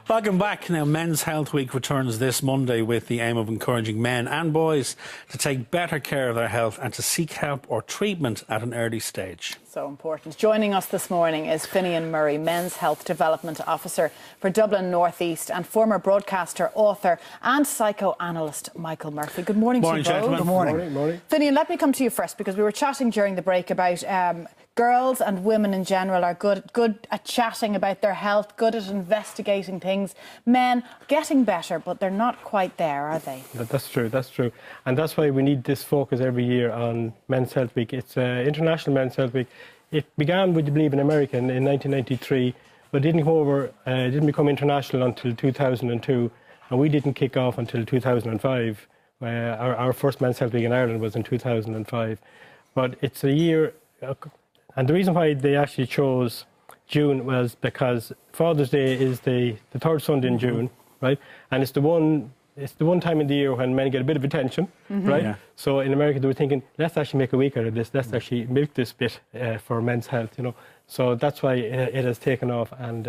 Welcome back. Now, Men's Health Week returns this Monday with the aim of encouraging men and boys to take better care of their health and to seek help or treatment at an early stage. So important. Joining us this morning is Finian Murray, Men's Health Development Officer for Dublin North East, and former broadcaster, author and psychoanalyst Michael Murphy. Good morning to you both. Gentlemen. Good morning. Morning. Finian, let me come to you first, because we were chatting during the break about girls and women in general are good at chatting about their health, good at investigating things. Men getting better, but they're not quite there, are they? That's true, that's true. And that's why we need this focus every year on Men's Health Week. It's International Men's Health Week. It began, would you believe, in America in 1993, but didn't become international until 2002, and we didn't kick off until 2005. Our first Men's Health Week in Ireland was in 2005. But it's a year... And the reason why they actually chose June was because Father's Day is the third Sunday in June, right? And it's the one time in the year when men get a bit of attention, right? Yeah. So in America they were thinking, let's actually make a week out of this. Let's actually milk this bit for men's health, you know. So that's why it has taken off, and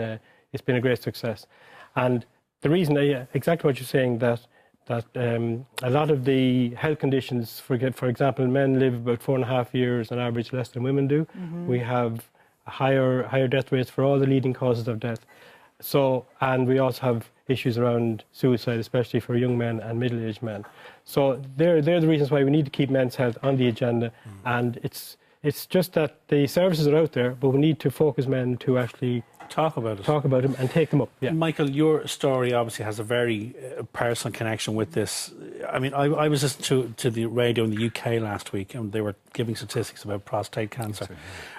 it's been a great success. And the reason, exactly what you're saying, that a lot of the health conditions, for example, men live about 4.5 years on average less than women do. We have higher death rates for all the leading causes of death. So, and we also have issues around suicide, especially for young men and middle-aged men. So they're the reasons why we need to keep men's health on the agenda. And it's just that the services are out there, but we need to focus men to actually talk about them and take them up. Yeah. Michael, your story obviously has a very personal connection with this. I mean, I was listening to the radio in the UK last week, and they were giving statistics about prostate cancer.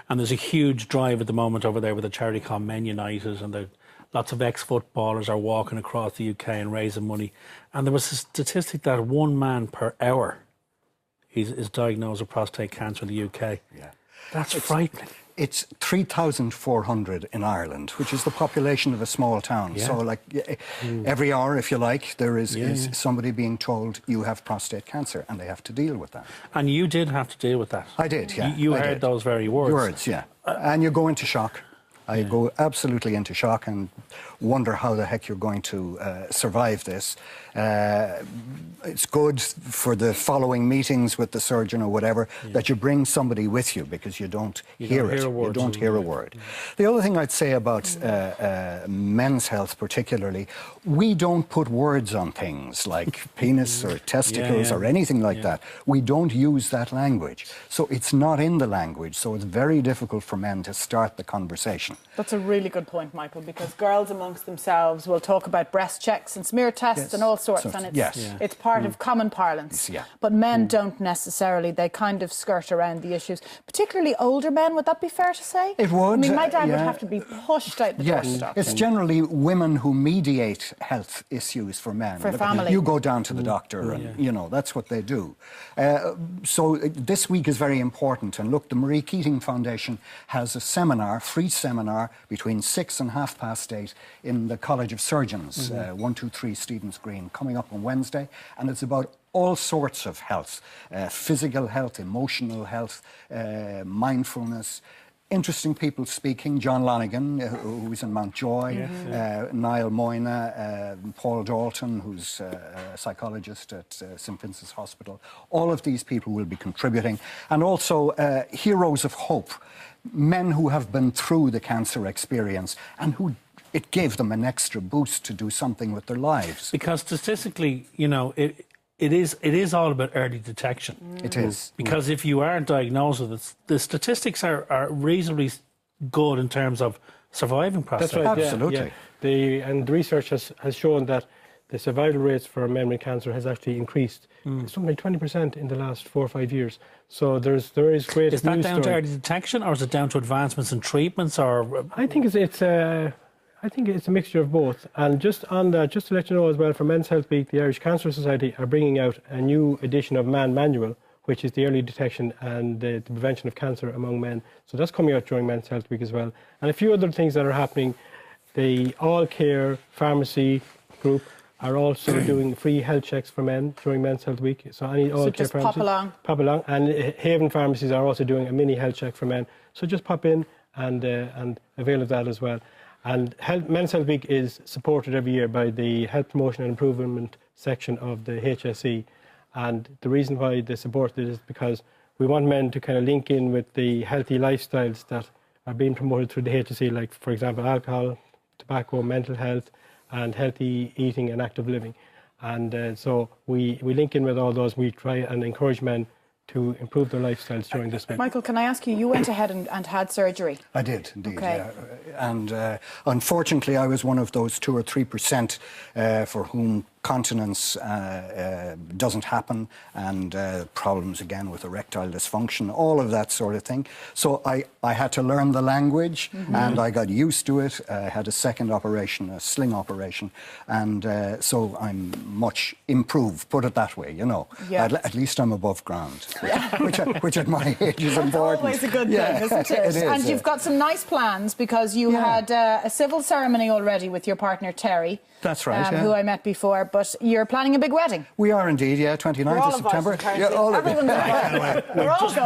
And there's a huge drive at the moment over there with a charity called Men United, and lots of ex-footballers are walking across the UK and raising money. And there was a statistic that 1 man per hour is diagnosed with prostate cancer in the UK. Yeah. That's frightening. It's 3,400 in Ireland, which is the population of a small town. Yeah. So, like, every hour, if you like, there is somebody being told you have prostate cancer, and they have to deal with that. And you did have to deal with that. I did, yeah. You heard those very words. Words, yeah. And you go into shock. I go absolutely into shock and wonder how the heck you're going to survive this. It's good for the following meetings with the surgeon or whatever that you bring somebody with you, because you don't hear it. You don't hear a word. The other thing I'd say about men's health particularly, we don't put words on things like penis or testicles or anything like that. We don't use that language. So it's not in the language, so it's very difficult for men to start the conversation. That's a really good point, Michael, because girls amongst themselves will talk about breast checks and smear tests and all sorts, and it's part of common parlance. But men don't necessarily. They kind of skirt around the issues, particularly older men. Would that be fair to say? It would. I mean, my dad would have to be pushed out the door. It's generally women who mediate health issues for men. For family. You go down to the doctor and, you know, that's what they do. So this week is very important. And look, the Marie Keating Foundation has a seminar, free seminar, between 6 and 8:30 in the College of Surgeons, 123 Stevens Green, coming up on Wednesday. And it's about all sorts of health, physical health, emotional health, mindfulness. Interesting people speaking. John Lonigan, who's in Mountjoy, Niall Moyna, Paul Dalton, who's a psychologist at St Vincent's Hospital. All of these people will be contributing. And also heroes of hope, men who have been through the cancer experience and who it gave them an extra boost to do something with their lives. Because statistically, you know, it is all about early detection. It is. Because if you are diagnosed with it, the statistics are reasonably good in terms of surviving prostate. That's right, absolutely. Yeah. And the research has shown that the survival rates for men with cancer has actually increased something like 20% in the last 4 or 5 years. So there is great news. Is that down to early detection, or is it down to advancements in treatments? Or I think it's a mixture of both. And just on that, just to let you know as well, for Men's Health Week, the Irish Cancer Society are bringing out a new edition of Man Manual, which is the early detection and the prevention of cancer among men. So that's coming out during Men's Health Week as well. And a few other things that are happening. The All Care Pharmacy Group are also doing free health checks for men during Men's Health Week. So any All Care Pharmacy, pop along. And Haven Pharmacies are also doing a mini health check for men. So just pop in and avail of that as well. And Men's Health Week is supported every year by the Health Promotion and Improvement section of the HSE. And the reason why they support it is because we want men to kind of link in with the healthy lifestyles that are being promoted through the HSE, like, for example, alcohol, tobacco, mental health, and healthy eating and active living. And so we link in with all those. We try and encourage men to improve their lifestyles during this week. Michael, can I ask you went ahead and had surgery? I did, indeed, okay. Yeah. And unfortunately, I was one of those 2 or 3% for whom continence doesn't happen, and problems again with erectile dysfunction, all of that sort of thing. So I had to learn the language, and I got used to it. I had a second operation, a sling operation, and so I'm much improved, put it that way, you know. Yeah. At least I'm above ground, which at my age is important. Always a good thing, isn't it? It is, and you've got some nice plans, because you had a civil ceremony already with your partner Terry. That's right, who I met before, but you're planning a big wedding. We are indeed, yeah, 29th of September. Yeah, all of it.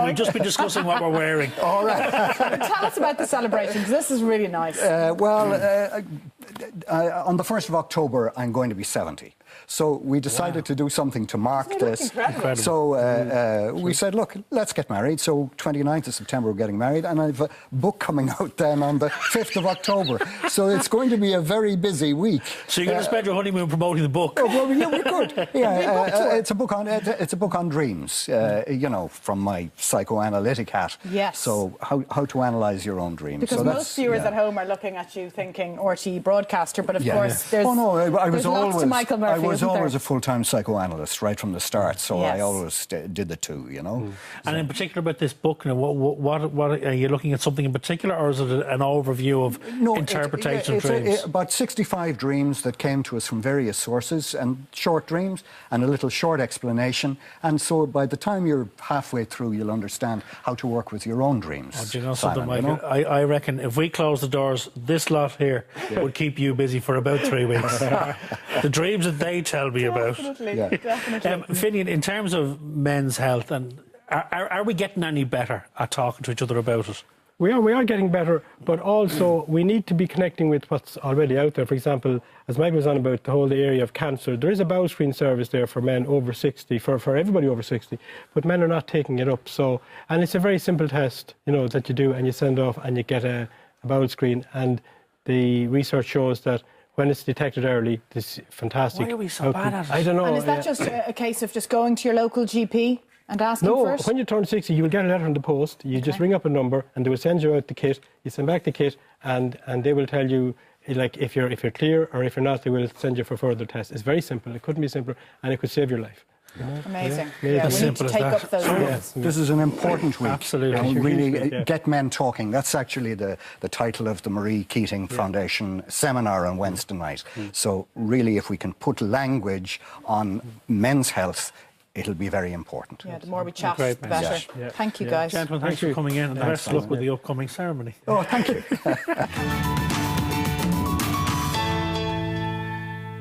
We've just been discussing what we're wearing. All right. Tell us about the celebrations. This is really nice. On the 1st of October, I'm going to be 70. So we decided to do something to mark this. Incredible. So we said, look, let's get married. So 29th of September, we're getting married. And I have a book coming out then on the 5th of October. So it's going to be a very busy week. So you're going to spend your honeymoon promoting the book? Oh, well, yeah, we could. Yeah, it's a book on dreams, you know, from my psychoanalytic hat. Yes. So how to analyse your own dreams. Because so most viewers at home are looking at you thinking RTE broadcaster, but of course there's, I was lots to Michael Murphy. I was always a full-time psychoanalyst right from the start, so I always did the two, you know. And in particular about this book, you know, what are you looking at something in particular, or is it an overview of interpretation of dreams? About 65 dreams that came to us from various sources, and short dreams, and a little short explanation. And so by the time you're halfway through, you'll understand how to work with your own dreams. Oh, do you know something, Simon, Michael? You know? I reckon if we close the doors, this lot here would keep you busy for about 3 weeks. The dreams that they tell me about. Definitely. Finian, in terms of men's health, and are we getting any better at talking to each other about it? We are getting better, but also we need to be connecting with what's already out there. For example, as Mike was on about the whole area of cancer, there is a bowel screen service there for men over 60, for everybody over 60, but men are not taking it up. So, and it's a very simple test, you know, that you do, and you send off and you get a bowel screen, and the research shows that when it's detected early, this is fantastic. Why are we so bad at it? I don't know. And is that just a case of just going to your local GP and asking for it? No, when you turn 60, you will get a letter in the post. You just ring up a number, and they will send you out the kit. You send back the kit, and they will tell you, like, if you're clear, or if you're not, they will send you for further tests. It's very simple. It couldn't be simpler, and it could save your life. Amazing. Yeah, we need to take up those rules. This is an important week. Absolutely. And really get men talking. That's actually the title of the Marie Keating Foundation seminar on Wednesday night. So really, if we can put language on men's health, it'll be very important. Yeah, the more we chat, the better. Yeah. Thank you, guys. Gentlemen, thanks for coming in, and the best of luck with the upcoming ceremony. Oh, thank you.